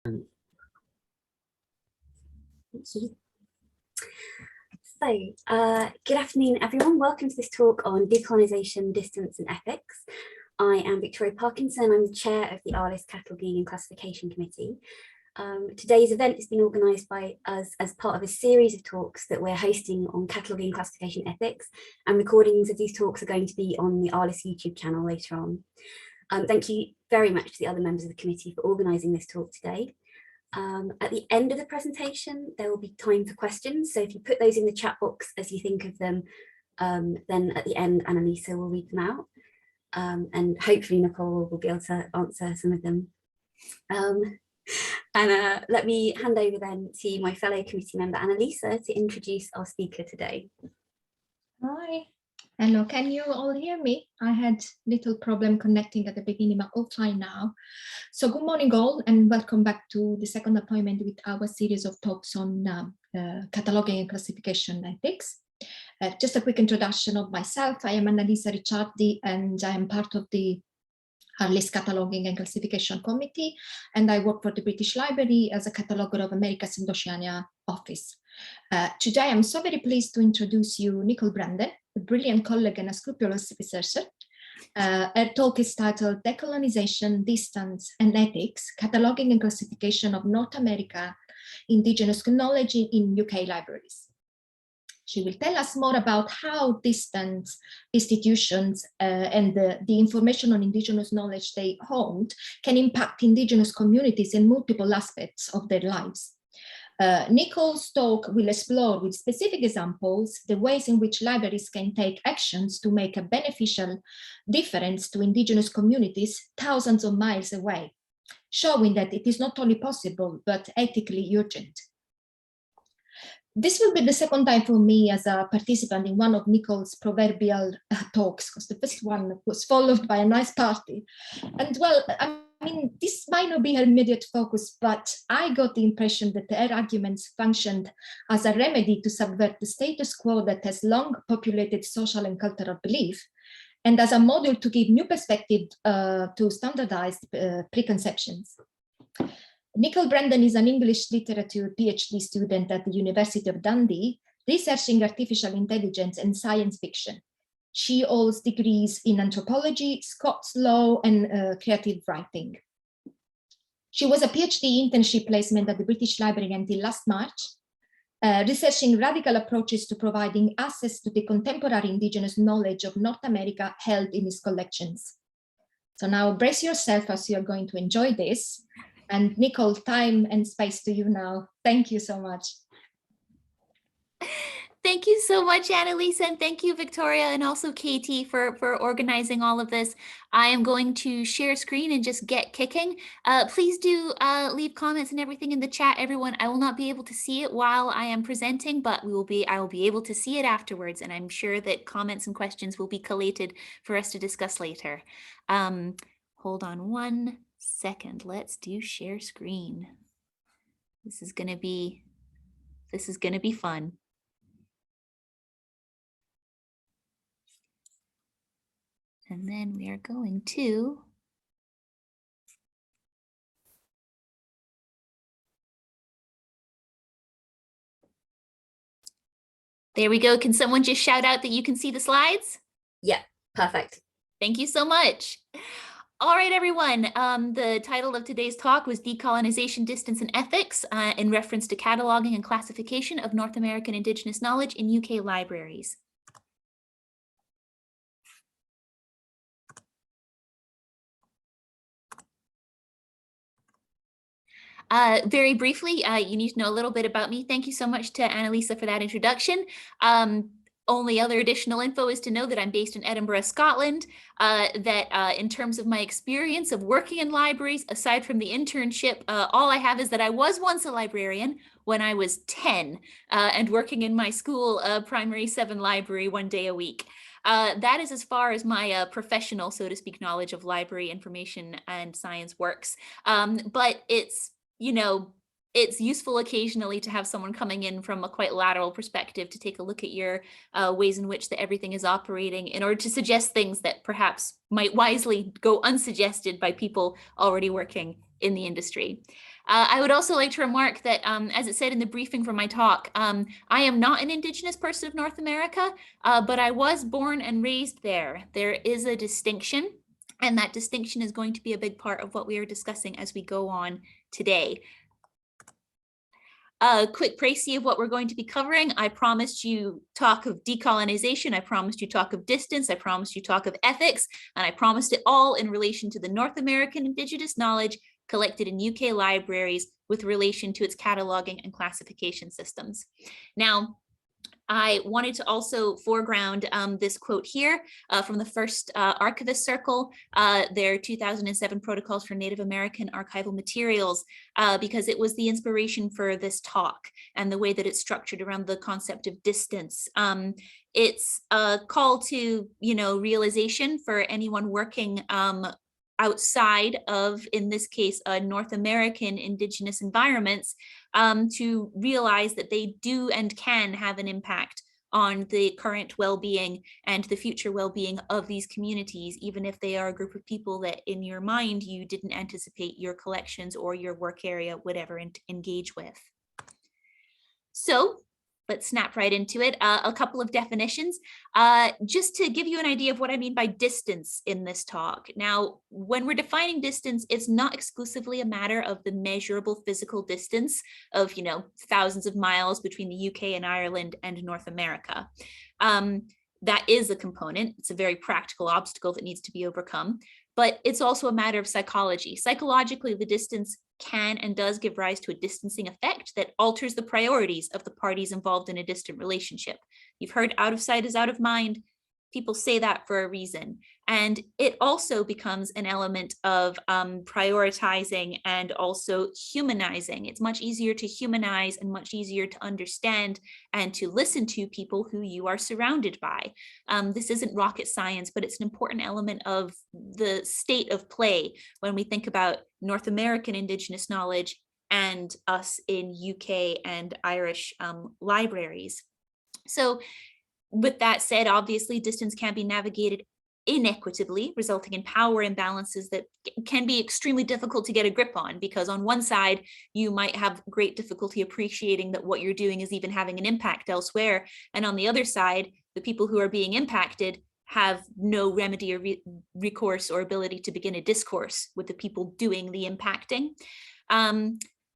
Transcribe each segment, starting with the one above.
Good afternoon, everyone. Welcome to this talk on decolonisation, distance and ethics. I am Victoria Parkinson. I'm the chair of the ARLIS Cataloguing and Classification Committee. Today's event has been organised by us as part of a series of talks that we're hosting on cataloguing and classification ethics, and recordings of these talks are going to be on the ARLIS YouTube channel later on. Thank you very much to the other members of the committee for organising this talk today. At the end of the presentation, there will be time for questions. So if you put those in the chat box as you think of them, then at the end, Annalisa will read them out. And hopefully Nicole will be able to answer some of them. Let me hand over then to my fellow committee member, Annalisa, to introduce our speaker today. Hi. Hello, can you all hear me? I had little problem connecting at the beginning, but all fine now. So good morning all, and welcome back to the second appointment with our series of talks on cataloging and classification ethics. Just a quick introduction of myself. I am Annalisa Ricciardi, and I am part of the ARLIS Cataloging and Classification Committee, and I work for the British Library as a cataloger of Americas and Oceania office. Today, I'm so very pleased to introduce you Nicole Brandon, a brilliant colleague and a scrupulous researcher. Her talk is titled Decolonization, Distance and Ethics, Cataloging and Classification of North America Indigenous Knowledge in UK Libraries. She will tell us more about how distant institutions and the information on Indigenous knowledge they hold can impact Indigenous communities in multiple aspects of their lives. Nicole's talk will explore with specific examples the ways in which libraries can take actions to make a beneficial difference to Indigenous communities thousands of miles away, showing that it is not only possible, but ethically urgent. This will be the second time for me as a participant in one of Nicole's proverbial talks, because the first one was followed by a nice party. And well, I mean, this might not be her immediate focus, but I got the impression that her arguments functioned as a remedy to subvert the status quo that has long populated social and cultural belief, and as a model to give new perspective to standardized preconceptions. Nicole Brandon is an English literature PhD student at the University of Dundee, researching artificial intelligence and science fiction. She holds degrees in anthropology, Scots law, and creative writing. She was a PhD internship placement at the British Library until last March, researching radical approaches to providing access to the contemporary Indigenous knowledge of North America held in its collections. So now brace yourself as you're going to enjoy this. And Nicole, time and space to you now. Thank you so much. Thank you so much, Annalisa, and thank you, Victoria, and also Katie for organizing all of this. I am going to share screen and just get kicking. Please do leave comments and everything in the chat, everyone. I will not be able to see it while I am presenting, but I will be able to see it afterwards, and I'm sure that comments and questions will be collated for us to discuss later. Hold on one second. Let's do share screen. This is gonna be fun. And then we are going to there we go. Can someone just shout out that you can see the slides? Yeah, perfect. Thank you so much. All right, everyone. The title of today's talk was Decolonization, Distance and Ethics in reference to cataloging and classification of North American Indigenous knowledge in UK libraries. Very briefly, you need to know a little bit about me. Thank you so much to Annalisa for that introduction. Only other additional info is to know that I'm based in Edinburgh, Scotland, that in terms of my experience of working in libraries, aside from the internship, all I have is that I was once a librarian when I was 10 and working in my school primary 7 library 1 day a week. That is as far as my professional, so to speak, knowledge of library information and science works. But it's, you know, it's useful occasionally to have someone coming in from a quite lateral perspective to take a look at your ways in which that everything is operating in order to suggest things that perhaps might wisely go unsuggested by people already working in the industry. I would also like to remark that, as it said in the briefing for my talk, I am not an Indigenous person of North America, but I was born and raised there. There is a distinction, and that distinction is going to be a big part of what we are discussing as we go on today. A quick précis of what we're going to be covering. I promised you talk of decolonization. I promised you talk of distance. I promised you talk of ethics. And I promised it all in relation to the North American Indigenous knowledge collected in UK libraries with relation to its cataloging and classification systems. Now, I wanted to also foreground this quote here from the first Archivist Circle, their 2007 Protocols for Native American Archival Materials, because it was the inspiration for this talk and the way that it's structured around the concept of distance. It's a call to, realization for anyone working outside of, in this case, North American Indigenous environments, to realize that they do and can have an impact on the current well-being and the future well-being of these communities, even if they are a group of people that in your mind you didn't anticipate your collections or your work area would ever engage with. So let's snap right into it. A couple of definitions, just to give you an idea of what I mean by distance in this talk. Now, when we're defining distance, it's not exclusively a matter of the measurable physical distance of, thousands of miles between the UK and Ireland and North America. That is a component. It's a very practical obstacle that needs to be overcome, but it's also a matter of psychology. Psychologically, the distance can and does give rise to a distancing effect that alters the priorities of the parties involved in a distant relationship. You've heard out of sight is out of mind. People say that for a reason. And it also becomes an element of prioritizing and also humanizing. It's much easier to humanize and much easier to understand and to listen to people who you are surrounded by. This isn't rocket science, but it's an important element of the state of play when we think about North American Indigenous knowledge and us in UK and Irish libraries. So with that said, obviously distance can be navigated inequitably, resulting in power imbalances that can be extremely difficult to get a grip on, because on one side, you might have great difficulty appreciating that what you're doing is even having an impact elsewhere. And on the other side, the people who are being impacted have no remedy or recourse or ability to begin a discourse with the people doing the impacting.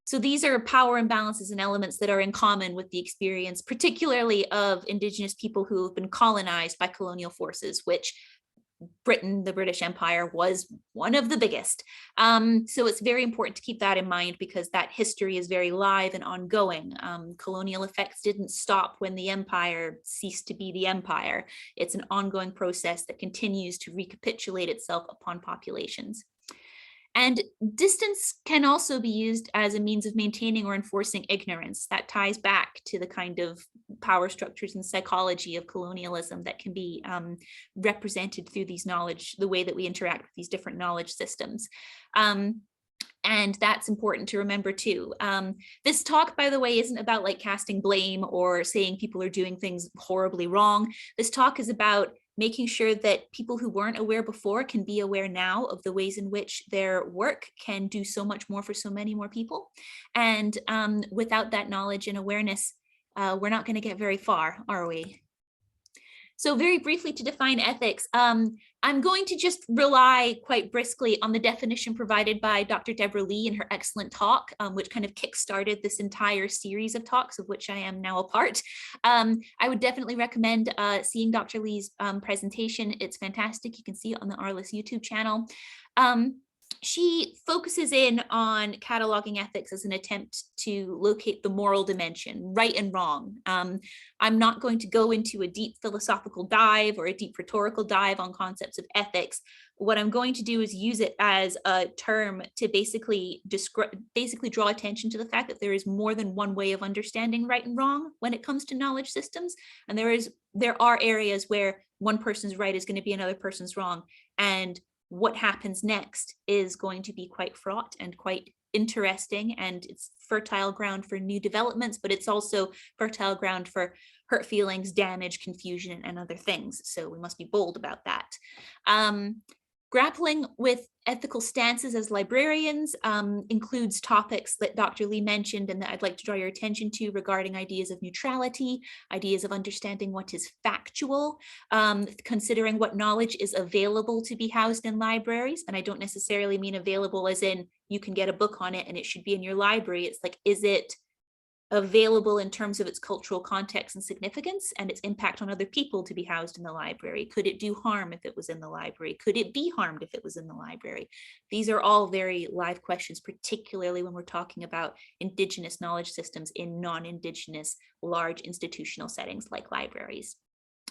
So these are power imbalances and elements that are in common with the experience, particularly of Indigenous people who have been colonized by colonial forces, which Britain, the British Empire, was one of the biggest. So it's very important to keep that in mind, because that history is very live and ongoing. Colonial effects didn't stop when the empire ceased to be the empire. It's an ongoing process that continues to recapitulate itself upon populations. And distance can also be used as a means of maintaining or enforcing ignorance. That ties back to the kind of power structures and psychology of colonialism that can be represented through these knowledge, the way that we interact with these different knowledge systems. And that's important to remember too. This talk, by the way, isn't about like casting blame or saying people are doing things horribly wrong. This talk is about making sure that people who weren't aware before can be aware now of the ways in which their work can do so much more for so many more people. And without that knowledge and awareness, we're not going to get very far, are we? So very briefly, to define ethics, I'm going to just rely quite briskly on the definition provided by Dr. Deborah Lee in her excellent talk, which kind of kickstarted this entire series of talks of which I am now a part. I would definitely recommend seeing Dr. Lee's presentation. It's fantastic. You can see it on the ARLIS YouTube channel. She focuses in on cataloging ethics as an attempt to locate the moral dimension, right and wrong. I'm not going to go into a deep philosophical dive or a deep rhetorical dive on concepts of ethics. What I'm going to do is use it as a term to basically draw attention to the fact that there is more than one way of understanding right and wrong when it comes to knowledge systems. And there are areas where one person's right is going to be another person's wrong. And what happens next is going to be quite fraught and quite interesting, and it's fertile ground for new developments, but it's also fertile ground for hurt feelings, damage, confusion, and other things. So we must be bold about that. Grappling with ethical stances as librarians includes topics that Dr. Lee mentioned and that I'd like to draw your attention to regarding ideas of neutrality, ideas of understanding what is factual, considering what knowledge is available to be housed in libraries. And I don't necessarily mean available as in you can get a book on it and it should be in your library. It's like, is it available in terms of its cultural context and significance and its impact on other people to be housed in the library? Could it do harm if it was in the library? Could it be harmed if it was in the library? These are all very live questions, particularly when we're talking about Indigenous knowledge systems in non-Indigenous large institutional settings like libraries.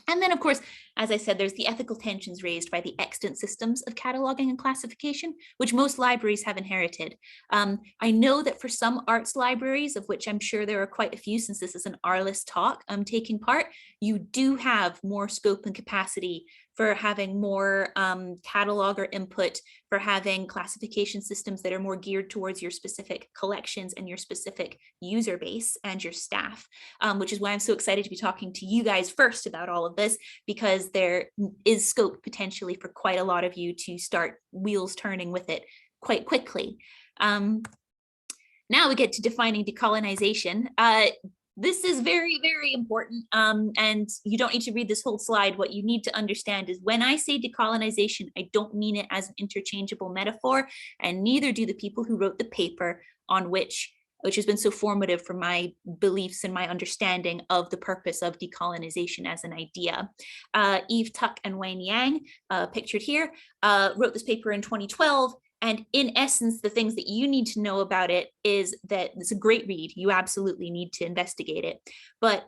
And then, of course, as I said, there's the ethical tensions raised by the extant systems of cataloging and classification, which most libraries have inherited. I know that for some arts libraries, of which I'm sure there are quite a few since this is an ARLIS talk taking part, you do have more scope and capacity for having more cataloger input, for having classification systems that are more geared towards your specific collections and your specific user base and your staff, which is why I'm so excited to be talking to you guys first about all of this, because there is scope potentially for quite a lot of you to start wheels turning with it quite quickly. Now we get to defining decolonization. This is very, very important, and you don't need to read this whole slide. What you need to understand is when I say decolonization, I don't mean it as an interchangeable metaphor, and neither do the people who wrote the paper on which has been so formative for my beliefs and my understanding of the purpose of decolonization as an idea. Eve Tuck and Wayne Yang, pictured here, wrote this paper in 2012. And in essence, the things that you need to know about it is that it's a great read. You absolutely need to investigate it. But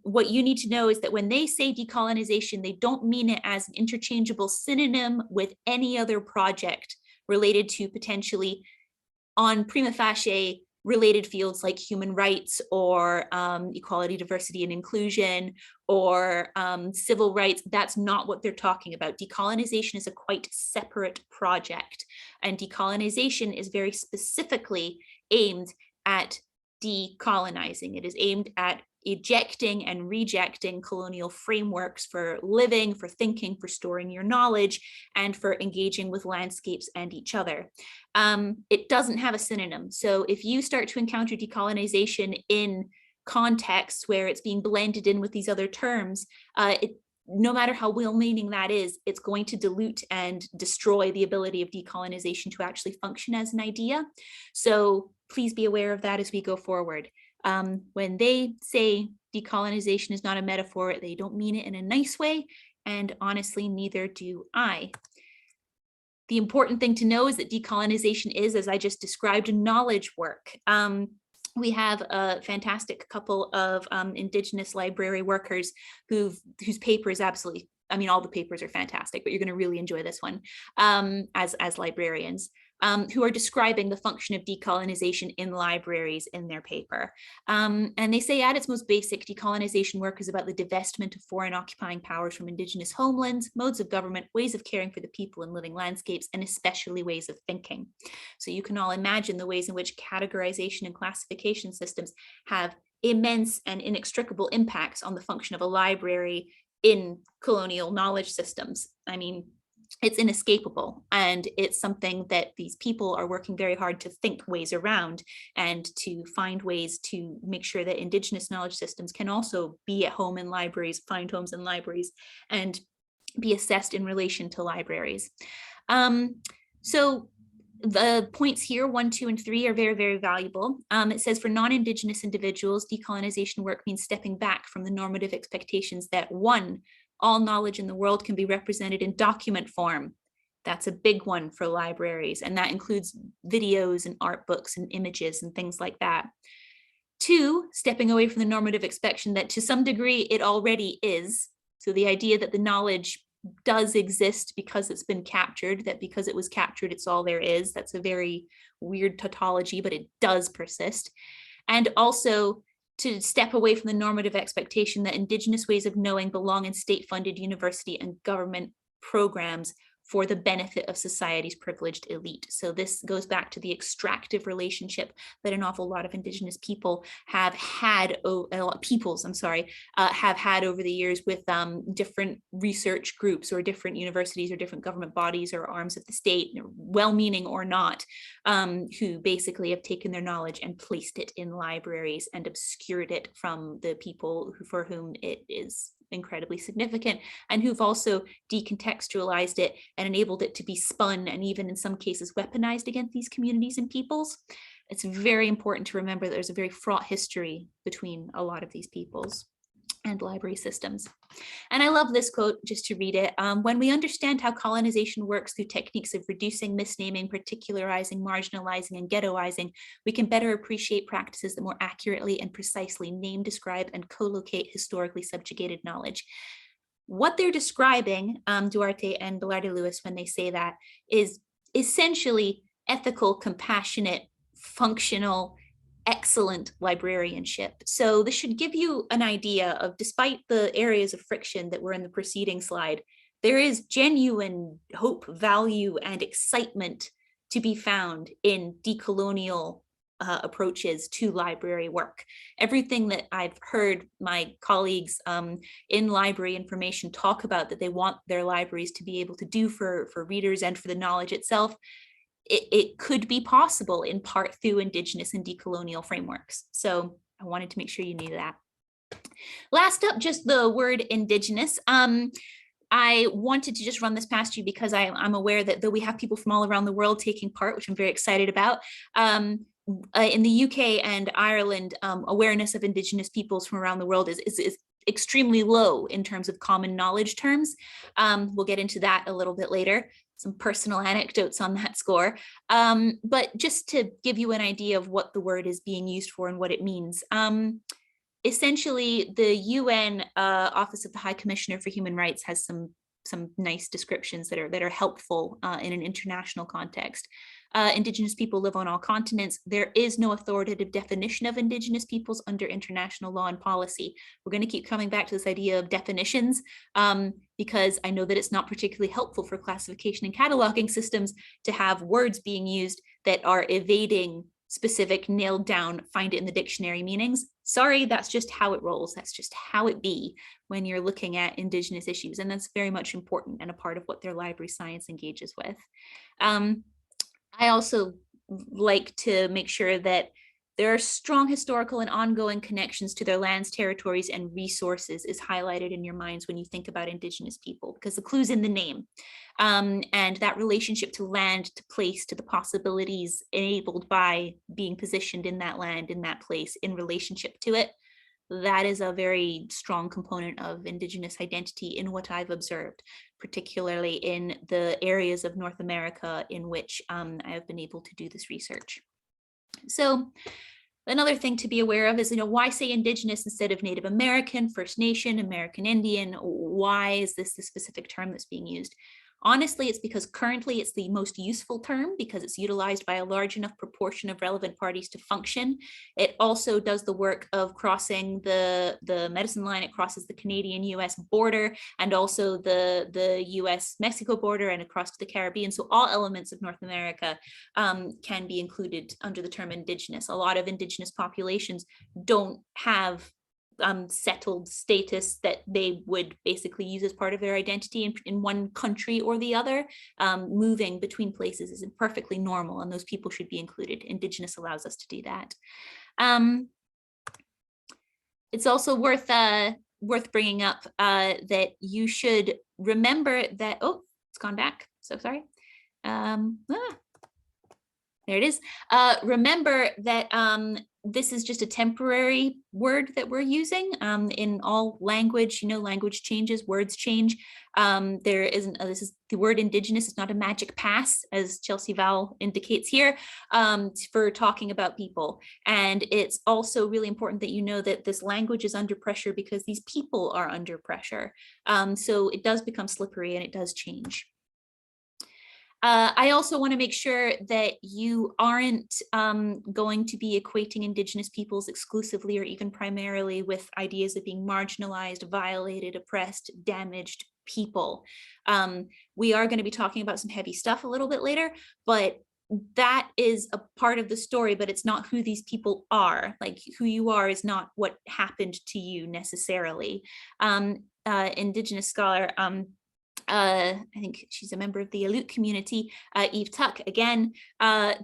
what you need to know is that when they say decolonization, they don't mean it as an interchangeable synonym with any other project related to potentially on prima facie related fields like human rights or equality, diversity, and inclusion, or civil rights. That's not what they're talking about. Decolonization is a quite separate project, and decolonization is very specifically aimed at decolonizing. It is aimed at ejecting and rejecting colonial frameworks for living, for thinking, for storing your knowledge, and for engaging with landscapes and each other. It doesn't have a synonym. So if you start to encounter decolonization in contexts where it's being blended in with these other terms, no matter how well-meaning that is, it's going to dilute and destroy the ability of decolonization to actually function as an idea. So please be aware of that as we go forward. When they say decolonization is not a metaphor, they don't mean it in a nice way, and honestly, neither do I. The important thing to know is that decolonization is, as I just described, knowledge work. We have a fantastic couple of Indigenous library workers whose paper is absolutely, I mean, all the papers are fantastic, but you're going to really enjoy this one as librarians, who are describing the function of decolonization in libraries in their paper. And they say at its most basic, decolonization work is about the divestment of foreign occupying powers from Indigenous homelands, modes of government, ways of caring for the people and living landscapes, and especially ways of thinking. So you can all imagine the ways in which categorization and classification systems have immense and inextricable impacts on the function of a library in colonial knowledge systems. I mean, it's inescapable, and it's something that these people are working very hard to think ways around and to find ways to make sure that Indigenous knowledge systems can also be at home in libraries, find homes in libraries, and be assessed in relation to libraries. So the points here, 1, 2, and 3 are very, very valuable. It says for non-Indigenous individuals, decolonization work means stepping back from the normative expectations that 1, all knowledge in the world can be represented in document form. That's a big one for libraries, and that includes videos and art books and images and things like that. 2, stepping away from the normative expectation that to some degree it already is. So the idea that the knowledge does exist because it's been captured, that because it was captured, it's all there is. That's a very weird tautology, but it does persist. And also to step away from the normative expectation that Indigenous ways of knowing belong in state-funded university and government programs for the benefit of society's privileged elite. So this goes back to the extractive relationship that an awful lot of Indigenous people have had, have had over the years with different research groups or different universities or different government bodies or arms of the state, well-meaning or not, who basically have taken their knowledge and placed it in libraries and obscured it from the people for whom it is incredibly significant, and who've also decontextualized it and enabled it to be spun and even in some cases weaponized against these communities and peoples. It's very important to remember that there's a very fraught history between a lot of these peoples and library systems. And I love this quote, just to read it. When we understand how colonization works through techniques of reducing, misnaming, particularizing, marginalizing, and ghettoizing, we can better appreciate practices that more accurately and precisely name, describe, and co-locate historically subjugated knowledge. What they're describing, Duarte and Velarde Lewis, when they say that, is essentially ethical, compassionate, functional, excellent librarianship. So this should give you an idea of, despite the areas of friction that were in the preceding slide, there is genuine hope, value, and excitement to be found in decolonial approaches to library work. Everything that I've heard my colleagues in library information talk about that they want their libraries to be able to do for readers and for the knowledge itself, it could be possible in part through Indigenous and decolonial frameworks. So I wanted to make sure you knew that. Last up, just the word Indigenous. I wanted to just run this past you because I'm aware that though we have people from all around the world taking part, which I'm very excited about, in the UK and Ireland, awareness of Indigenous peoples from around the world is extremely low in terms of common knowledge terms. We'll get into that a little bit later. Some personal anecdotes on that score. But just to give you an idea of what the word is being used for and what it means. Essentially, the UN Office of the High Commissioner for Human Rights has some nice descriptions that are helpful in an international context. Indigenous people live on all continents. There is no authoritative definition of Indigenous peoples under international law and policy. We're going to keep coming back to this idea of definitions because I know that it's not particularly helpful for classification and cataloging systems to have words being used that are evading specific nailed down, find it in the dictionary meanings. Sorry, that's just how it rolls. That's just how it be when you're looking at Indigenous issues. And that's very much important and a part of what their library science engages with. I also like to make sure that there are strong historical and ongoing connections to their lands, territories, and resources is highlighted in your minds when you think about Indigenous people, because the clue's in the name. And that relationship to land, to place, to the possibilities enabled by being positioned in that land, in that place, in relationship to it, that is a very strong component of Indigenous identity in what I've observed, particularly in the areas of North America in which I have been able to do this research. So another thing to be aware of is, why say Indigenous instead of Native American, First Nation, American Indian? Why is this the specific term that's being used? Honestly, it's because currently it's the most useful term because it's utilized by a large enough proportion of relevant parties to function. It also does the work of crossing the medicine line. It crosses the Canadian-US border and also the US-Mexico border and across to the Caribbean. So all elements of North America can be included under the term Indigenous. A lot of Indigenous populations don't have settled status that they would basically use as part of their identity in one country or the other. Moving between places is perfectly normal, and those people should be included. Indigenous allows us to do that. It's also worth bringing up that you should remember that, oh, it's gone back, so sorry. There it is. Remember that this is just a temporary word that we're using. In all language, language changes, words change. There isn't, this is the word Indigenous is not a magic pass, as Chelsea Val indicates here, for talking about people. And it's also really important that you know that this language is under pressure because these people are under pressure. So it does become slippery and it does change. I also want to make sure that you aren't going to be equating Indigenous peoples exclusively or even primarily with ideas of being marginalized, violated, oppressed, damaged, people. We are going to be talking about some heavy stuff a little bit later, but that is a part of the story, but it's not who these people are. Like, who you are is not what happened to you necessarily. Indigenous scholar, I think she's a member of the Aleut community, Eve Tuck, again,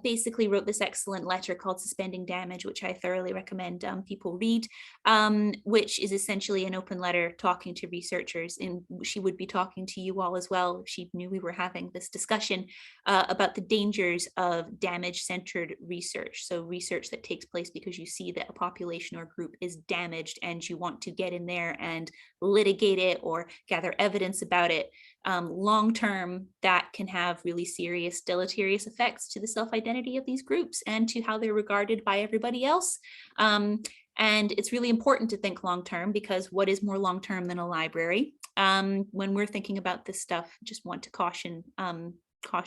basically wrote this excellent letter called Suspending Damage, which I thoroughly recommend people read, which is essentially an open letter talking to researchers. And she would be talking to you all as well if she knew we were having this discussion about the dangers of damage-centered research. So research that takes place because you see that a population or group is damaged and you want to get in there and litigate it or gather evidence about it. Long-term, that can have really serious deleterious effects to the self-identity of these groups and to how they're regarded by everybody else. And it's really important to think long-term, because what is more long-term than a library? When we're thinking about this stuff, just want to caution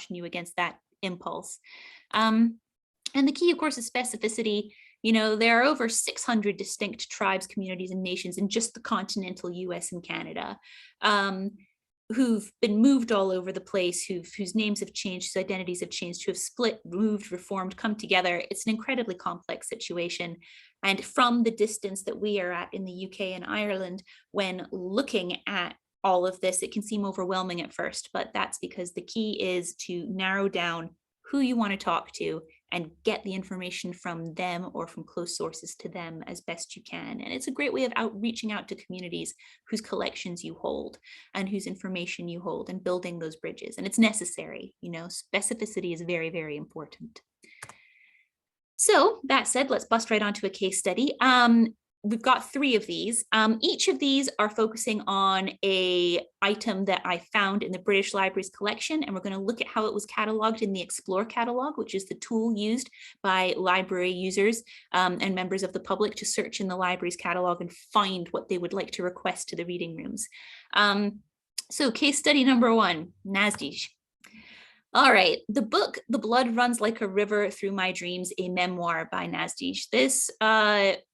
you against that impulse. And the key, of course, is specificity. You know, there are over 600 distinct tribes, communities, and nations in just the continental US and Canada, who've been moved all over the place, whose names have changed, whose identities have changed, who have split, moved, reformed, come together. It's an incredibly complex situation. And from the distance that we are at in the UK and Ireland, when looking at all of this, it can seem overwhelming at first, but that's because the key is to narrow down who you want to talk to and get the information from them or from close sources to them as best you can. And it's a great way of reaching out to communities whose collections you hold and whose information you hold, and building those bridges. And it's necessary, you know, specificity is very, very important. So that said, let's bust right onto a case study. We've got 3 of these. Each of these are focusing on a item that I found in the British Library's collection, and we're going to look at how it was cataloged in the Explore catalog, which is the tool used by library users and members of the public to search in the library's catalog and find what they would like to request to the reading rooms. So case study number 1, Nazdij. All right, the book, The Blood Runs Like a River Through My Dreams, a memoir by Nazdij. This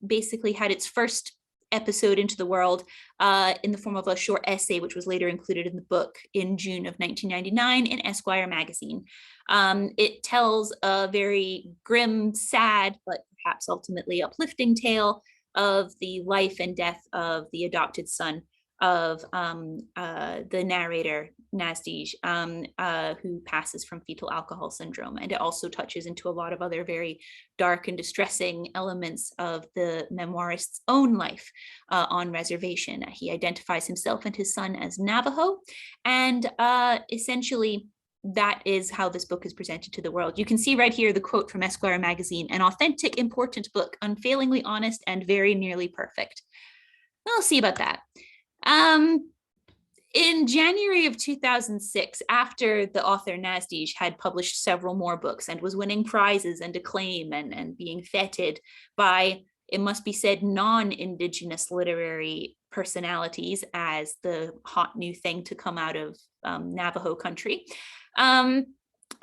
basically had its first episode into the world in the form of a short essay, which was later included in the book in June of 1999 in Esquire magazine. It tells a very grim, sad, but perhaps ultimately uplifting tale of the life and death of the adopted son of the narrator, Nazdij, who passes from fetal alcohol syndrome. And it also touches into a lot of other very dark and distressing elements of the memoirist's own life on reservation. He identifies himself and his son as Navajo, and essentially that is how this book is presented to the world. You can see right here the quote from Esquire magazine: "An authentic, important book, unfailingly honest and very nearly perfect." We'll see about that. In January of 2006, after the author Nazdij had published several more books and was winning prizes and acclaim and being feted by, it must be said, non-Indigenous literary personalities as the hot new thing to come out of Navajo country,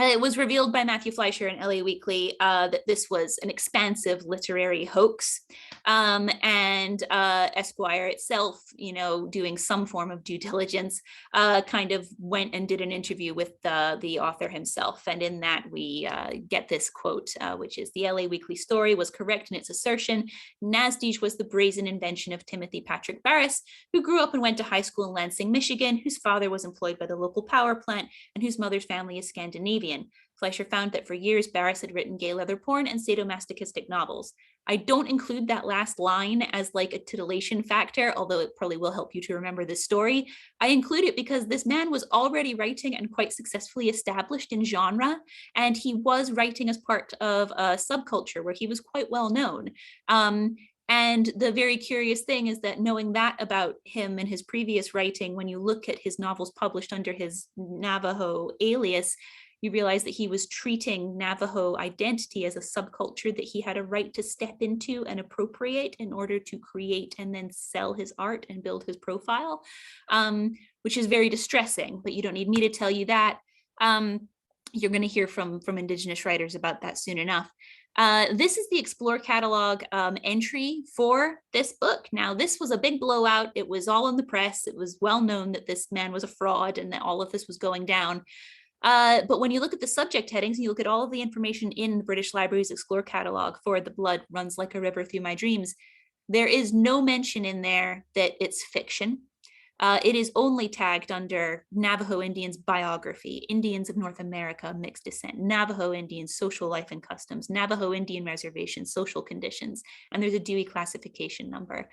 it was revealed by Matthew Fleischer in LA Weekly that this was an expansive literary hoax, and Esquire itself, you know, doing some form of due diligence, kind of went and did an interview with the author himself. And in that we get this quote, which is: "The LA Weekly story was correct in its assertion. Nazdij was the brazen invention of Timothy Patrick Barris, who grew up and went to high school in Lansing, Michigan, whose father was employed by the local power plant, and whose mother's family is Scandinavian. Fleischer found that for years Barris had written gay leather porn and sadomasochistic novels." I don't include that last line as like a titillation factor, although it probably will help you to remember this story. I include it because this man was already writing and quite successfully established in genre, and he was writing as part of a subculture where he was quite well known. And the very curious thing is that, knowing that about him and his previous writing, when you look at his novels published under his Navajo alias, you realize that he was treating Navajo identity as a subculture that he had a right to step into and appropriate in order to create and then sell his art and build his profile, which is very distressing, but you don't need me to tell you that. You're going to hear from Indigenous writers about that soon enough. This is the Explore catalog entry for this book. Now, this was a big blowout. It was all in the press. It was well known that this man was a fraud and that all of this was going down. But when you look at the subject headings and you look at all of the information in the British Library's Explore catalog for The Blood Runs Like a River Through My Dreams, there is no mention in there that it's fiction. It is only tagged under Navajo Indians biography, Indians of North America, mixed descent, Navajo Indians, social life and customs, Navajo Indian reservations, social conditions, and there's a Dewey classification number.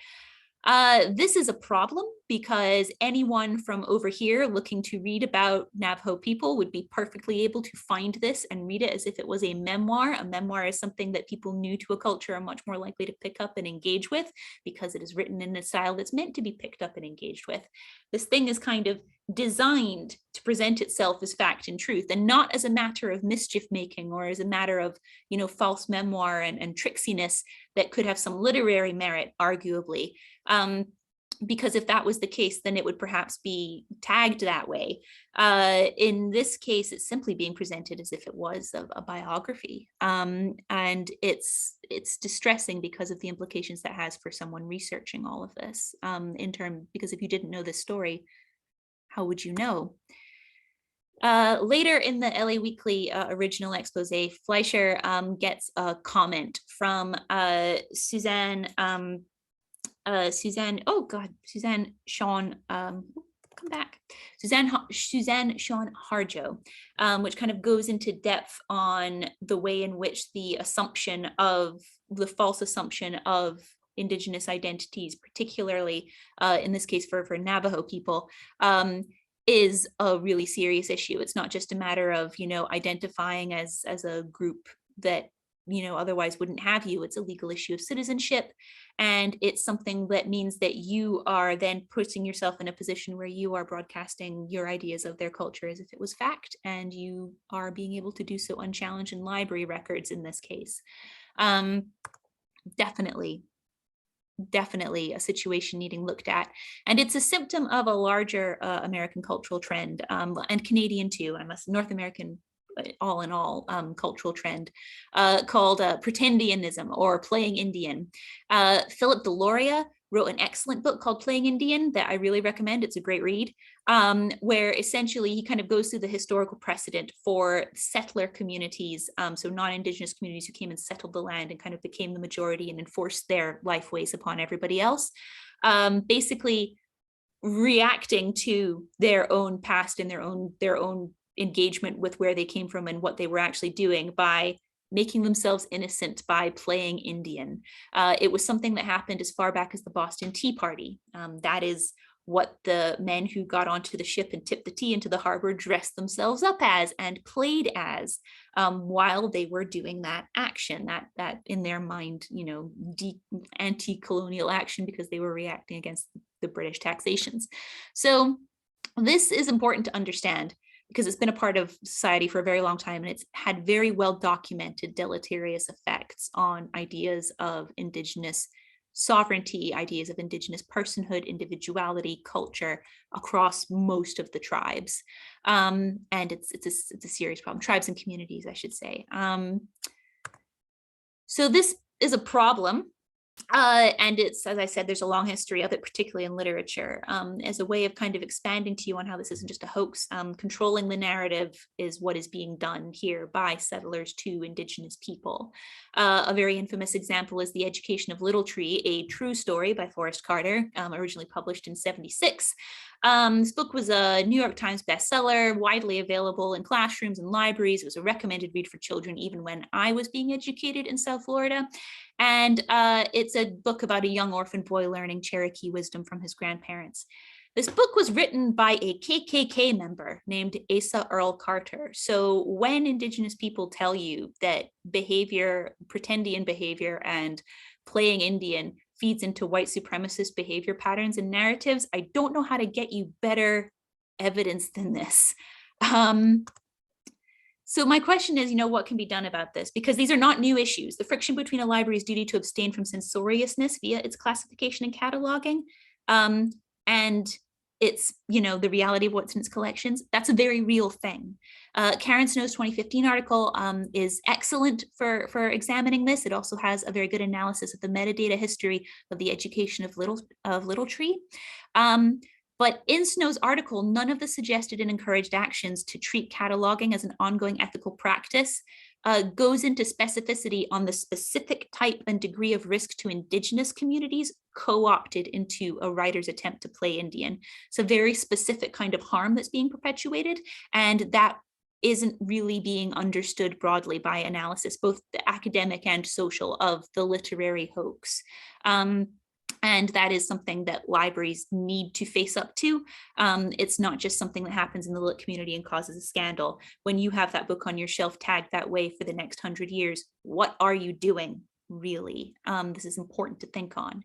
This is a problem because anyone from over here looking to read about Navajo people would be perfectly able to find this and read it as if it was a memoir. A memoir is something that people new to a culture are much more likely to pick up and engage with because it is written in a style that's meant to be picked up and engaged with. This thing is kind of designed to present itself as fact and truth, and not as a matter of mischief making or as a matter of, you know, false memoir and tricksiness that could have some literary merit, arguably. Because if that was the case, then it would perhaps be tagged that way. In this case, it's simply being presented as if it was a biography. And it's distressing because of the implications that has for someone researching all of this, because if you didn't know this story, how would you know? Later in the LA Weekly original expose, Fleischer gets a comment from Suzanne Sean, Suzanne Sean Harjo, which kind of goes into depth on the way in which the false assumption of Indigenous identities, particularly in this case for Navajo people, is a really serious issue. It's not just a matter of, you know, identifying as a group that, you know, otherwise wouldn't have you. It's a legal issue of citizenship. And it's something that means that you are then putting yourself in a position where you are broadcasting your ideas of their culture as if it was fact, and you are being able to do so unchallenged in library records in this case. Definitely a situation needing looked at. And it's a symptom of a larger American cultural trend, and Canadian too, North American all in all cultural trend called pretendianism or playing Indian. Philip Deloria wrote an excellent book called Playing Indian that I really recommend. It's a great read, where essentially he kind of goes through the historical precedent for settler communities, so non-Indigenous communities who came and settled the land and kind of became the majority and enforced their life ways upon everybody else, basically reacting to their own past and their own engagement with where they came from and what they were actually doing by making themselves innocent by playing Indian. It was something that happened as far back as the Boston Tea Party. That is what the men who got onto the ship and tipped the tea into the harbor dressed themselves up as and played as while they were doing that action, that in their mind, you know, anti-colonial action, because they were reacting against the British taxations. So this is important to understand, because it's been a part of society for a very long time, and it's had very well documented deleterious effects on ideas of Indigenous sovereignty, ideas of Indigenous personhood, individuality, culture across most of the tribes. And it's a serious problem, tribes and communities, I should say. So this is a problem. And it's, as I said, there's a long history of it, particularly in literature, as a way of kind of expanding to you on how this isn't just a hoax. Controlling the narrative is what is being done here by settlers to Indigenous people. A very infamous example is The Education of Little Tree, a true story by Forrest Carter, originally published in '76. This book was a New York Times bestseller, widely available in classrooms and libraries. It was a recommended read for children even when I was being educated in South Florida. And it's a book about a young orphan boy learning Cherokee wisdom from his grandparents. This book was written by a KKK member named Asa Earl Carter. So when Indigenous people tell you that pretendian behavior and playing Indian feeds into white supremacist behavior patterns and narratives, I don't know how to get you better evidence than this. So my question is, what can be done about this? Because these are not new issues. The friction between a library's duty to abstain from censoriousness via its classification and cataloging, and it's, you know, the reality of what's in its collections. That's a very real thing. Karen Snow's 2015 article is excellent for examining this. It also has a very good analysis of the metadata history of the education of Little Tree. But in Snow's article, none of the suggested and encouraged actions to treat cataloging as an ongoing ethical practice goes into specificity on the specific type and degree of risk to Indigenous communities co-opted into a writer's attempt to play Indian. It's a very specific kind of harm that's being perpetuated, and that isn't really being understood broadly by analysis, both the academic and social, of the literary hoax. And that is something that libraries need to face up to. It's not just something that happens in the lit community and causes a scandal. When you have that book on your shelf tagged that way for the next 100 years, what are you doing, really? This is important to think on.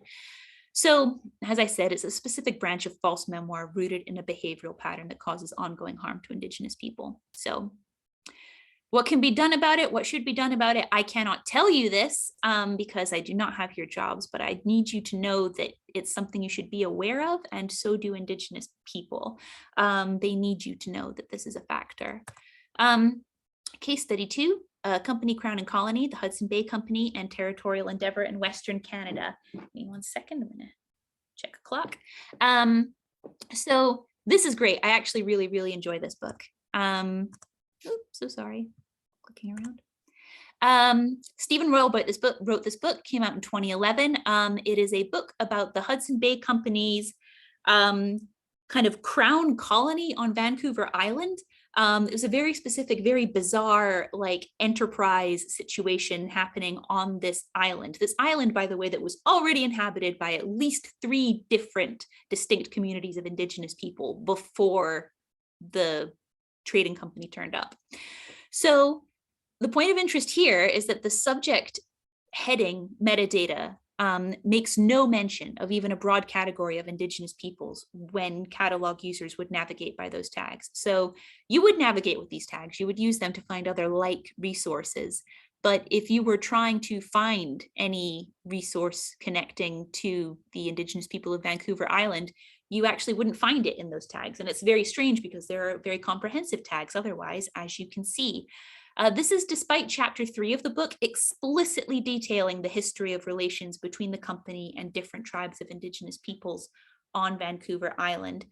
So, as I said, it's a specific branch of false memoir rooted in a behavioral pattern that causes ongoing harm to Indigenous people. So, what can be done about it? What should be done about it? I cannot tell you this because I do not have your jobs, but I need you to know that it's something you should be aware of, and so do Indigenous people. They need you to know that this is a factor. Case study 2, Company Crown and Colony, the Hudson Bay Company and Territorial Endeavour in Western Canada. Give me 1 second, I'm gonna check a clock. So this is great. I actually really enjoy this book. Oops, so sorry, clicking around. Stephen Royal wrote this book, came out in 2011. It is a book about the Hudson Bay Company's kind of crown colony on Vancouver Island. It was a very specific, very bizarre, like, enterprise situation happening on this island. This island, by the way, that was already inhabited by at least 3 different distinct communities of Indigenous people before the trading company turned up. So the point of interest here is that the subject heading metadata makes no mention of even a broad category of Indigenous peoples when catalog users would navigate by those tags. So you would navigate with these tags, you would use them to find other like resources. But if you were trying to find any resource connecting to the Indigenous people of Vancouver Island, you actually wouldn't find it in those tags. And it's very strange because there are very comprehensive tags otherwise, as you can see. This is despite chapter 3 of the book explicitly detailing the history of relations between the company and different tribes of Indigenous peoples on Vancouver Island.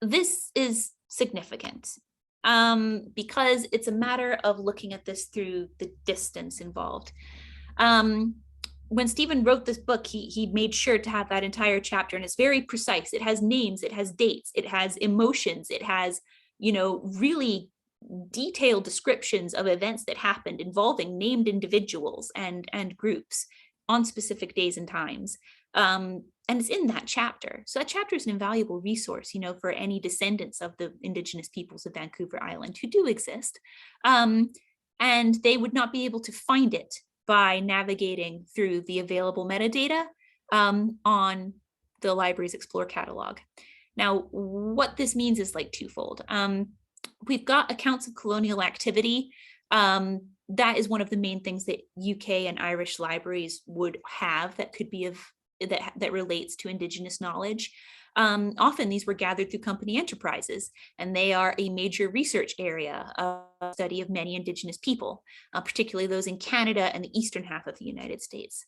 This is significant because it's a matter of looking at this through the distance involved. When Stephen wrote this book, he made sure to have that entire chapter, and it's very precise. It has names, it has dates, it has emotions, it has, you know, really detailed descriptions of events that happened involving named individuals and groups on specific days and times. And it's in that chapter. So that chapter is an invaluable resource, you know, for any descendants of the Indigenous peoples of Vancouver Island who do exist. And they would not be able to find it by navigating through the available metadata on the library's Explore catalog. Now, what this means is like twofold. We've got accounts of colonial activity. That is one of the main things that UK and Irish libraries would have that could be of that relates to Indigenous knowledge. Often these were gathered through company enterprises, and they are a major research area of study of many Indigenous people, particularly those in Canada and the eastern half of the United States.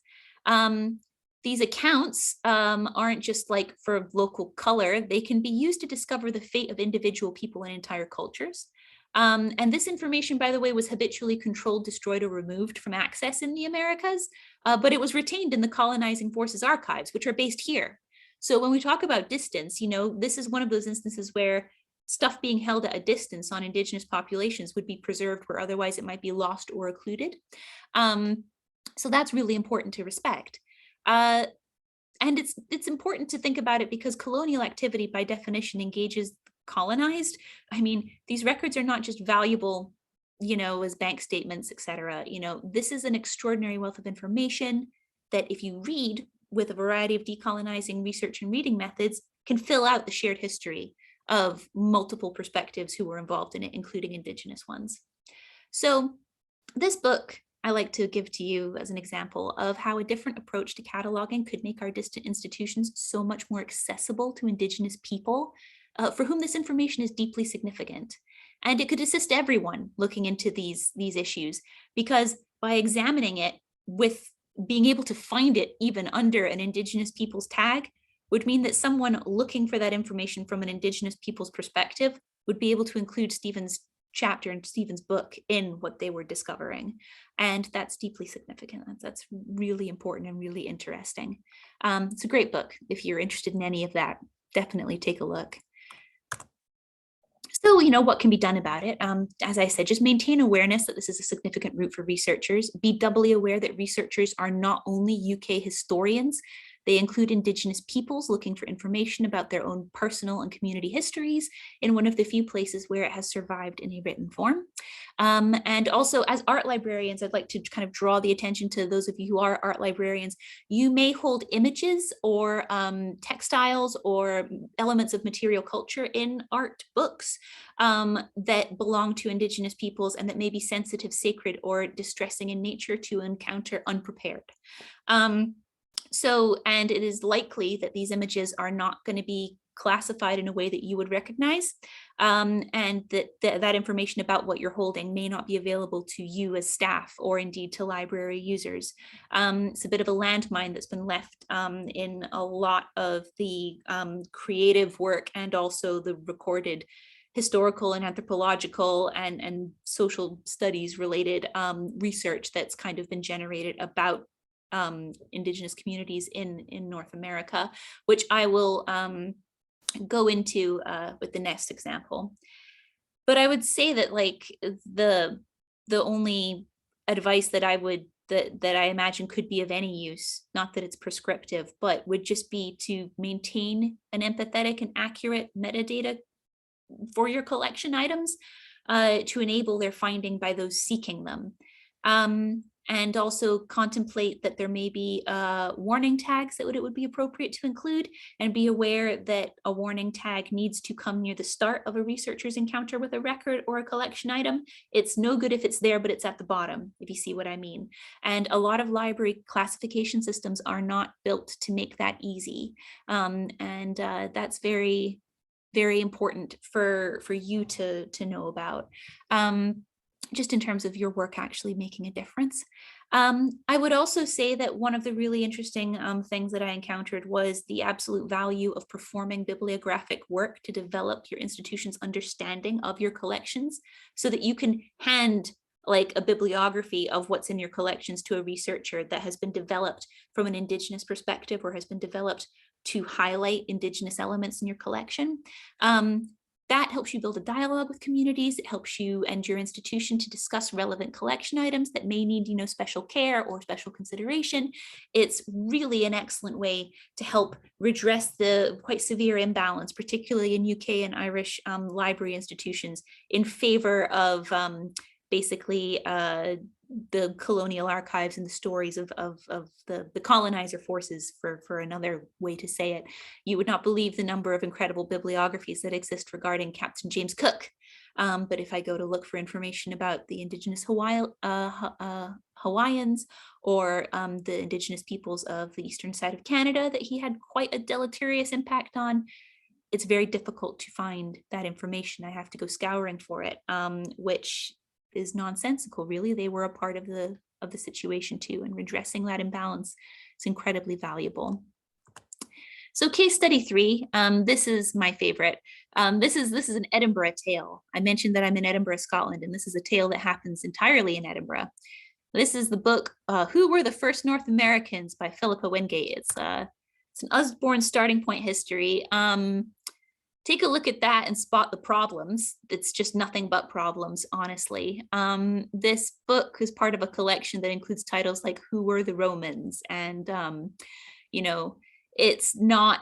These accounts aren't just like for local color, they can be used to discover the fate of individual people and entire cultures. And this information, by the way, was habitually controlled, destroyed, or removed from access in the Americas, but it was retained in the colonizing forces archives, which are based here. So when we talk about distance, you know, this is one of those instances where stuff being held at a distance on Indigenous populations would be preserved where otherwise it might be lost or occluded. So that's really important to respect. And it's important to think about it because colonial activity by definition engages colonized. I mean, these records are not just valuable, you know, as bank statements, etc. You know, this is an extraordinary wealth of information that if you read with a variety of decolonizing research and reading methods can fill out the shared history of multiple perspectives who were involved in it, including Indigenous ones. So this book I like to give to you as an example of how a different approach to cataloging could make our distant institutions so much more accessible to Indigenous people for whom this information is deeply significant. And it could assist everyone looking into these issues, because by examining it with being able to find it even under an Indigenous peoples tag would mean that someone looking for that information from an Indigenous peoples perspective would be able to include Stephen's chapter in Stephen's book in what they were discovering. And that's deeply significant. That's really important and really interesting. It's a great book. If you're interested in any of that, definitely take a look. So, what can be done about it? As I said, just maintain awareness that this is a significant route for researchers. Be doubly aware that researchers are not only UK historians, they include Indigenous peoples looking for information about their own personal and community histories in one of the few places where it has survived in a written form. And also, as art librarians, I'd like to kind of draw the attention to those of you who are art librarians. You may hold images or textiles or elements of material culture in art books that belong to Indigenous peoples and that may be sensitive, sacred, or distressing in nature to encounter unprepared. And it is likely that these images are not going to be classified in a way that you would recognize, and that information about what you're holding may not be available to you as staff or indeed to library users. It's a bit of a landmine that's been left in a lot of the creative work and also the recorded historical and anthropological and social studies related research that's kind of been generated about Indigenous communities in North America, which I will go into with the next example. But I would say that like the only advice that that I imagine could be of any use, not that it's prescriptive, but would just be to maintain an empathetic and accurate metadata for your collection items to enable their finding by those seeking them. And also contemplate that there may be warning tags that it would be appropriate to include, and be aware that a warning tag needs to come near the start of a researcher's encounter with a record or a collection item. It's no good if it's there, but it's at the bottom, if you see what I mean. And a lot of library classification systems are not built to make that easy. That's very, very important for you to know about. Just in terms of your work actually making a difference. I would also say that one of the really interesting things that I encountered was the absolute value of performing bibliographic work to develop your institution's understanding of your collections, so that you can hand like a bibliography of what's in your collections to a researcher that has been developed from an Indigenous perspective or has been developed to highlight Indigenous elements in your collection. That helps you build a dialogue with communities. It helps you and your institution to discuss relevant collection items that may need, special care or special consideration. It's really an excellent way to help redress the quite severe imbalance, particularly in UK and Irish library institutions, in favor of basically the colonial archives and the stories of the colonizer forces, for another way to say it. You would not believe the number of incredible bibliographies that exist regarding Captain James Cook. But if I go to look for information about the Indigenous Hawaiians or the Indigenous peoples of the eastern side of Canada that he had quite a deleterious impact on, it's very difficult to find that information. I have to go scouring for it, which is nonsensical, really. They were a part of the situation too, and redressing that imbalance is incredibly valuable. So case study 3, this is my favorite. This is an Edinburgh tale. I mentioned that I'm in Edinburgh, Scotland, and this is a tale that happens entirely in Edinburgh. This is the book Who Were the First North Americans by Philippa Wingate. It's an Usborne starting point history. Take a look at that and spot the problems. It's just nothing but problems, honestly. This book is part of a collection that includes titles like Who Were the Romans? And, it's not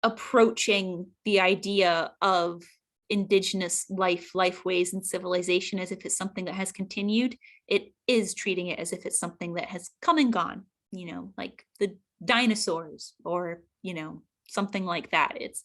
approaching the idea of Indigenous lifeways and civilization as if it's something that has continued. It is treating it as if it's something that has come and gone, like the dinosaurs or, something like that. It's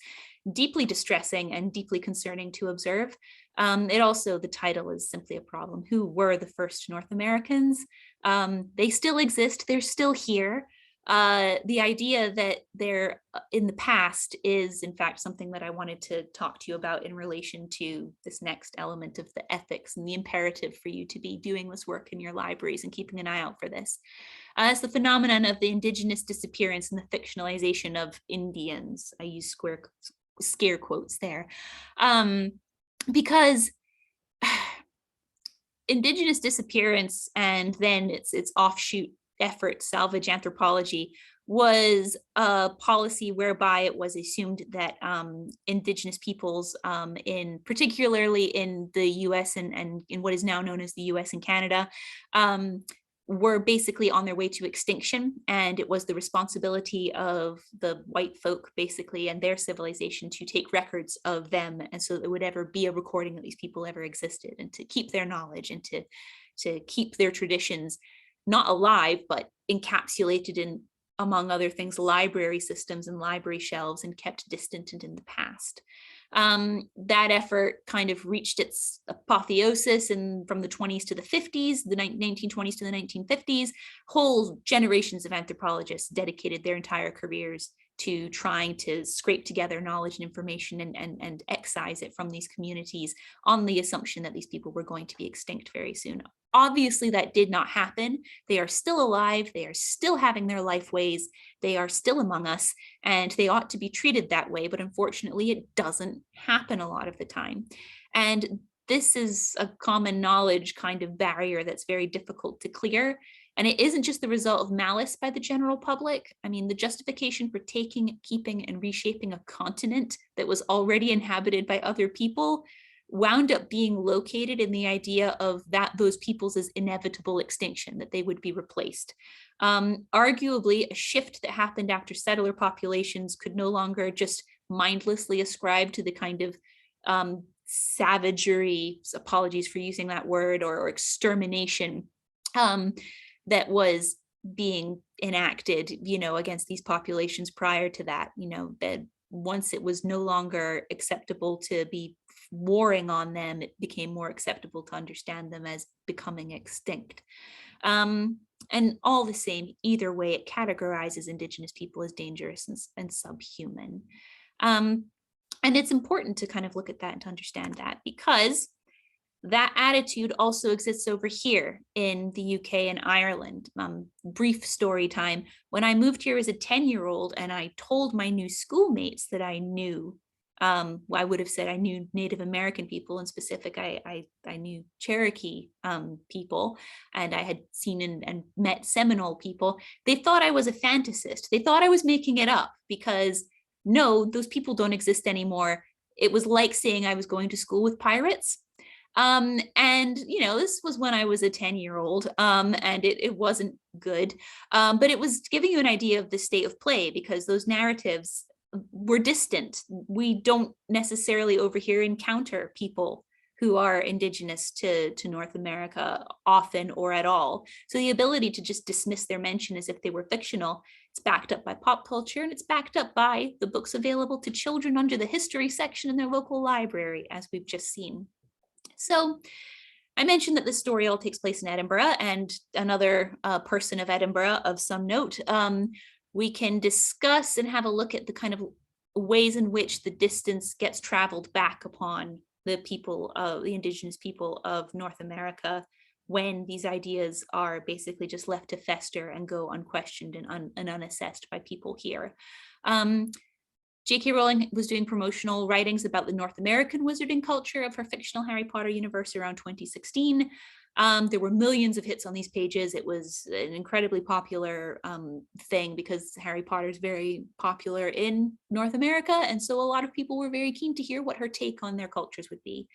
deeply distressing and deeply concerning to observe. The title is simply a problem. Who were the first North Americans? They still exist, they're still here. The idea that they're in the past is in fact something that I wanted to talk to you about in relation to this next element of the ethics and the imperative for you to be doing this work in your libraries and keeping an eye out for this. It's the phenomenon of the indigenous disappearance and the fictionalization of Indians. I use scare quotes there, because indigenous disappearance and then its offshoot effort, salvage anthropology, was a policy whereby it was assumed that indigenous peoples, particularly in the US and in what is now known as the US and Canada, were basically on their way to extinction, and it was the responsibility of the white folk basically and their civilization to take records of them, and so there would ever be a recording that these people ever existed, and to keep their knowledge and to keep their traditions not alive but encapsulated in, among other things, library systems and library shelves and kept distant and in the past. That effort kind of reached its apotheosis from the 20s to the 50s, the 1920s to the 1950s. Whole generations of anthropologists dedicated their entire careers to trying to scrape together knowledge and information and excise it from these communities on the assumption that these people were going to be extinct very soon. Obviously, that did not happen. They are still alive. They are still having their life ways. They are still among us, and they ought to be treated that way. But unfortunately, it doesn't happen a lot of the time. And this is a common knowledge kind of barrier that's very difficult to clear. And it isn't just the result of malice by the general public. I mean, the justification for taking, keeping, and reshaping a continent that was already inhabited by other people wound up being located in the idea of those peoples as inevitable extinction, that they would be replaced. Arguably, a shift that happened after settler populations could no longer just mindlessly ascribe to the kind of savagery, apologies for using that word, or extermination that was being enacted, against these populations prior to that, that once it was no longer acceptable to be warring on them, it became more acceptable to understand them as becoming extinct. And all the same, either way, it categorizes indigenous people as dangerous and subhuman. And it's important to kind of look at that and to understand that, because that attitude also exists over here in the UK and Ireland. Brief story time. When I moved here as a 10-year-old and I told my new schoolmates that I knew, I would have said I knew Native American people. In specific, I knew Cherokee people, and I had seen and met Seminole people. They thought I was a fantasist. They thought I was making it up, because no, those people don't exist anymore. It was like saying I was going to school with pirates. And this was when I was a 10-year-old, and it wasn't good, but it was giving you an idea of the state of play, because those narratives were distant. We don't necessarily over here encounter people who are indigenous to North America often or at all. So the ability to just dismiss their mention as if they were fictional, it's backed up by pop culture, and it's backed up by the books available to children under the history section in their local library, as we've just seen. So I mentioned that this story all takes place in Edinburgh, and another person of Edinburgh of some note. We can discuss and have a look at the kind of ways in which the distance gets traveled back upon the people, the indigenous people of North America, when these ideas are basically just left to fester and go unquestioned and unassessed by people here. J.K. Rowling was doing promotional writings about the North American wizarding culture of her fictional Harry Potter universe around 2016. There were millions of hits on these pages. It was an incredibly popular thing, because Harry Potter is very popular in North America, and so a lot of people were very keen to hear what her take on their cultures would be.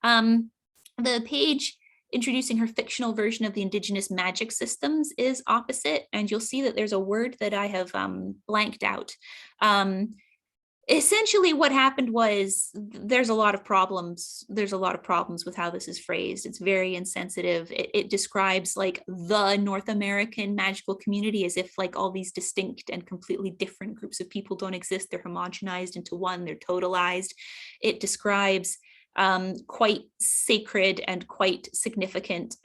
The page introducing her fictional version of the indigenous magic systems is opposite, and you'll see that there's a word that I have blanked out. Essentially what happened was there's a lot of problems with how this is phrased. It's very insensitive. It describes like the North American magical community as if like all these distinct and completely different groups of people don't exist. They're homogenized into one, they're totalized. It describes quite sacred and quite significant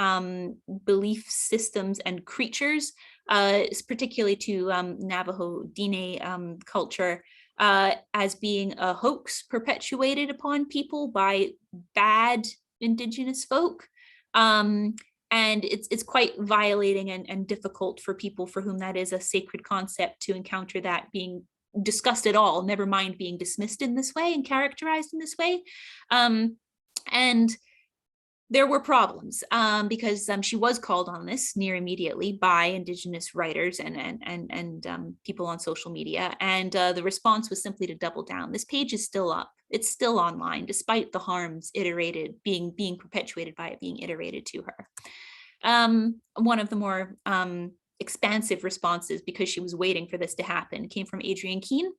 belief systems and creatures, particularly to Navajo Diné culture, as being a hoax perpetuated upon people by bad Indigenous folk. And it's quite violating and difficult for people for whom that is a sacred concept to encounter that being discussed at all, never mind being dismissed in this way and characterized in this way. And there were problems because she was called on this near immediately by Indigenous writers and people on social media. And the response was simply to double down. This page is still up. It's still online, despite the harms being perpetuated by it being iterated to her. One of the more expansive responses, because she was waiting for this to happen, came from Adrienne Keene.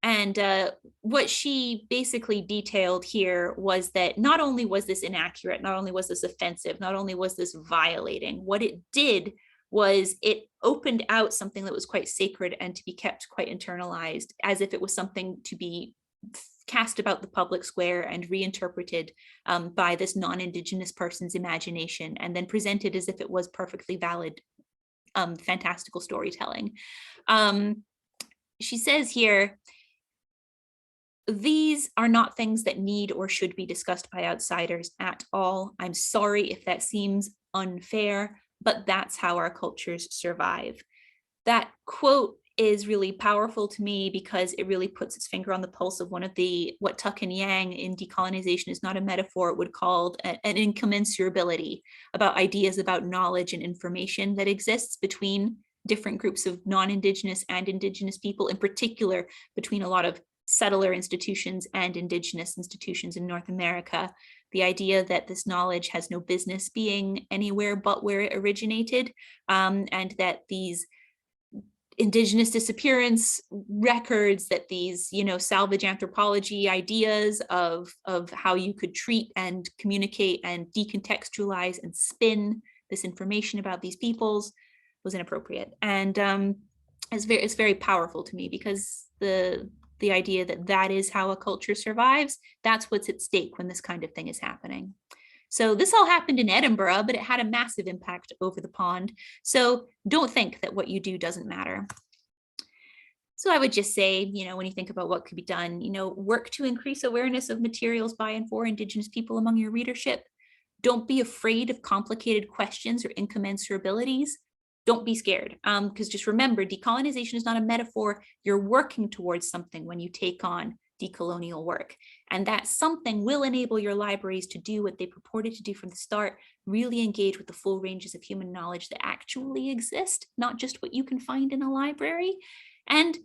And what she basically detailed here was that not only was this inaccurate, not only was this offensive, not only was this violating, what it did was it opened out something that was quite sacred and to be kept quite internalized, as if it was something to be cast about the public square and reinterpreted by this non-Indigenous person's imagination, and then presented as if it was perfectly valid, fantastical storytelling. She says here, these are not things that need or should be discussed by outsiders at all. I'm sorry if that seems unfair, but that's how our cultures survive. That quote is really powerful to me because it really puts its finger on the pulse of what Tuck and Yang in Decolonization is not a metaphor, it would call an incommensurability about ideas about knowledge and information that exists between different groups of non-Indigenous and Indigenous people, in particular between a lot of settler institutions and Indigenous institutions in North America. The idea that this knowledge has no business being anywhere but where it originated, and that these Indigenous disappearance records, that these, salvage anthropology ideas of how you could treat and communicate and decontextualize and spin this information about these peoples was inappropriate. And it's very powerful to me, because the idea that is how a culture survives, that's what's at stake when this kind of thing is happening. So this all happened in Edinburgh, but it had a massive impact over the pond. So don't think that what you do doesn't matter. So I would just say, when you think about what could be done, work to increase awareness of materials by and for Indigenous people among your readership. Don't be afraid of complicated questions or incommensurabilities. Don't be scared, because just remember, decolonization is not a metaphor. You're working towards something when you take on decolonial work. And that something will enable your libraries to do what they purported to do from the start, really engage with the full ranges of human knowledge that actually exist, not just what you can find in a library. And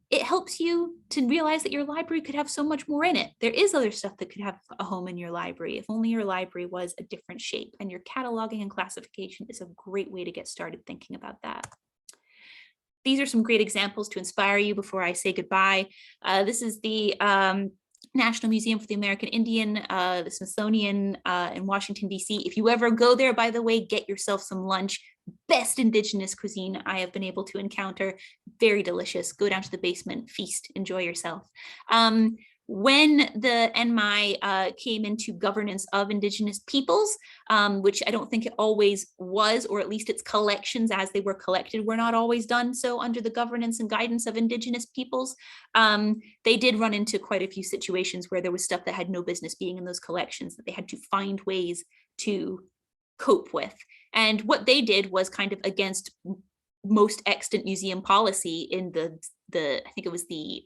it helps you to realize that your library could have so much more in it. There is other stuff that could have a home in your library, if only your library was a different shape. And your cataloging and classification is a great way to get started thinking about that. These are some great examples to inspire you before I say goodbye. This is the National Museum for the American Indian, the Smithsonian in Washington, D.C. If you ever go there, by the way, get yourself some lunch. Best Indigenous cuisine I have been able to encounter. Very delicious. Go down to the basement, feast, enjoy yourself. When the NMI came into governance of Indigenous peoples, which I don't think it always was, or at least its collections as they were collected were not always done so under the governance and guidance of Indigenous peoples, they did run into quite a few situations where there was stuff that had no business being in those collections that they had to find ways to cope with. And what they did was kind of against most extant museum policy in the I think it was the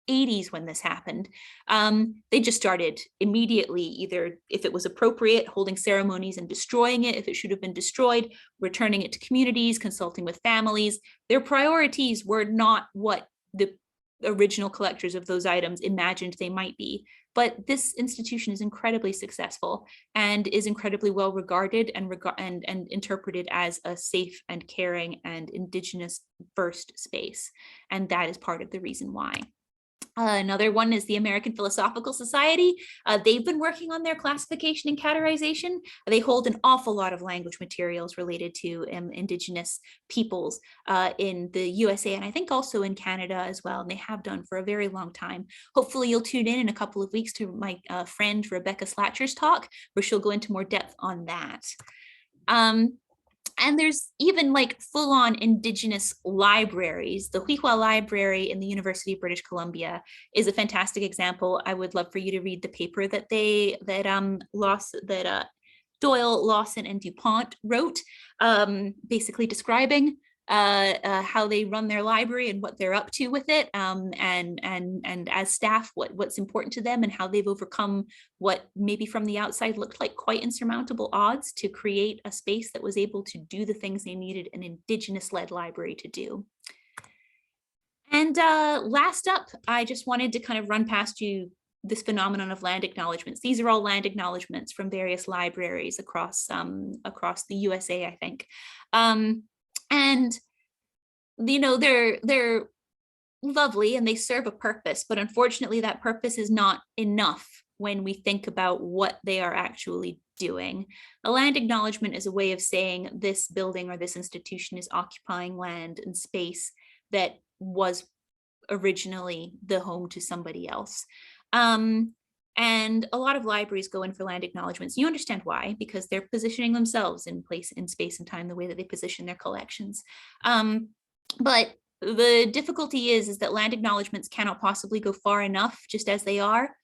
80s when this happened. They just started immediately, either if it was appropriate, holding ceremonies and destroying it, if it should have been destroyed, returning it to communities, consulting with families. Their priorities were not what the original collectors of those items imagined they might be. But this institution is incredibly successful and is incredibly well regarded and interpreted as a safe and caring and Indigenous first space. And that is part of the reason why. Another one is the American Philosophical Society. They've been working on their classification and categorization. They hold an awful lot of language materials related to Indigenous peoples in the USA, and I think also in Canada as well, and they have done for a very long time. Hopefully you'll tune in a couple of weeks to my friend Rebecca Slatcher's talk, where she'll go into more depth on that. And there's even like full-on Indigenous libraries. The Huihua Library in the University of British Columbia is a fantastic example. I would love for you to read the paper that Doyle, Lawson, and DuPont wrote, basically describing how they run their library and what they're up to with it, and as staff, what's important to them and how they've overcome what maybe from the outside looked like quite insurmountable odds to create a space that was able to do the things they needed an Indigenous-led library to do. And last up, I just wanted to kind of run past you this phenomenon of land acknowledgements. These are all land acknowledgements from various libraries across the USA, I think. And you know, they're lovely and they serve a purpose, but unfortunately that purpose is not enough when we think about what they are actually doing. A land acknowledgement is a way of saying this building or this institution is occupying land and space that was originally the home to somebody else. And a lot of libraries go in for land acknowledgements. You understand why, because they're positioning themselves in place, in space and time, the way that they position their collections. But the difficulty is that land acknowledgements cannot possibly go far enough just as they are.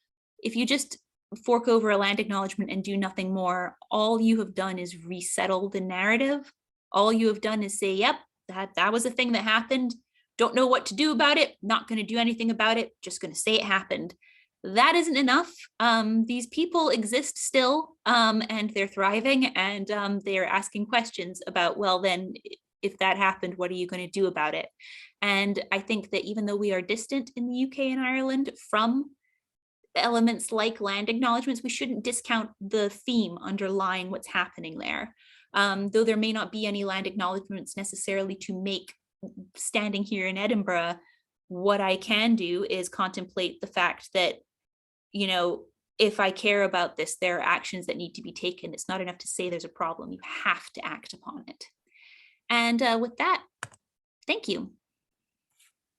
If you just fork over a land acknowledgement and do nothing more, all you have done is resettle the narrative. All you have done is say, yep, that was a thing that happened. Don't know what to do about it. Not going to do anything about it. Just going to say it happened. That isn't enough. These people exist still, and they're thriving, and they're asking questions about, well, then if that happened, what are you going to do about it? And I think that even though we are distant in the UK and Ireland from elements like land acknowledgements, we shouldn't discount the theme underlying what's happening there. Though there may not be any land acknowledgements necessarily to make standing here in Edinburgh, what I can do is contemplate the fact that, you know, if I care about this, there are actions that need to be taken. It's not enough to say there's a problem. You have to act upon it. And with that, thank you.